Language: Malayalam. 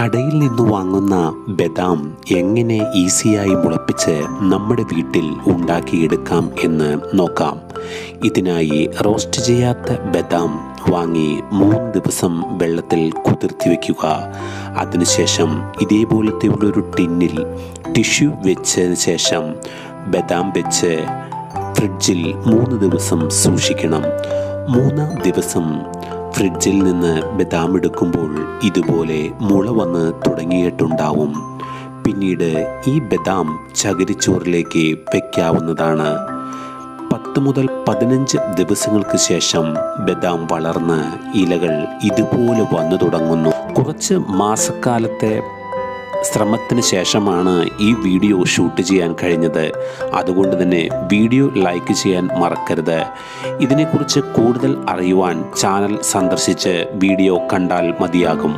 കടയിൽ നിന്ന് വാങ്ങുന്ന ബദാം എങ്ങനെ ഈസിയായി മുളപ്പിച്ച് നമ്മുടെ വീട്ടിൽ ഉണ്ടാക്കിയെടുക്കാം എന്ന് നോക്കാം. ഇതിനായി റോസ്റ്റ് ചെയ്യാത്ത ബദാം വാങ്ങി 3 ദിവസം വെള്ളത്തിൽ കുതിർത്തി വയ്ക്കുക. അതിനുശേഷം ഇതേപോലത്തെ ഉള്ളൊരു ടിന്നിൽ ടിഷ്യൂ വെച്ചതിന് ശേഷം ബദാം വെച്ച് ഫ്രിഡ്ജിൽ 3 ദിവസം സൂക്ഷിക്കണം. 3-ാം ദിവസം ഫ്രിഡ്ജിൽ നിന്ന് ബദാം എടുക്കുമ്പോൾ ഇതുപോലെ മുള വന്ന് തുടങ്ങിയിട്ടുണ്ടാവും. പിന്നീട് ഈ ബദാം ചകിരിച്ചോറിലേക്ക് വയ്ക്കാവുന്നതാണ്. 10 മുതൽ 15 ദിവസങ്ങൾക്ക് ശേഷം ബദാം വളർന്ന് ഇലകൾ ഇതുപോലെ വന്നു തുടങ്ങുന്നു. കുറച്ച് മാസക്കാലത്തെ ശ്രമത്തിന് ശേഷമാണ് ഈ വീഡിയോ ഷൂട്ട് ചെയ്യാൻ കഴിഞ്ഞത്. അതുകൊണ്ട് തന്നെ വീഡിയോ ലൈക്ക് ചെയ്യാൻ മറക്കരുത്. ഇതിനെക്കുറിച്ച് കൂടുതൽ അറിയുവാൻ ചാനൽ സന്ദർശിച്ച് വീഡിയോ കണ്ടാൽ മതിയാകും.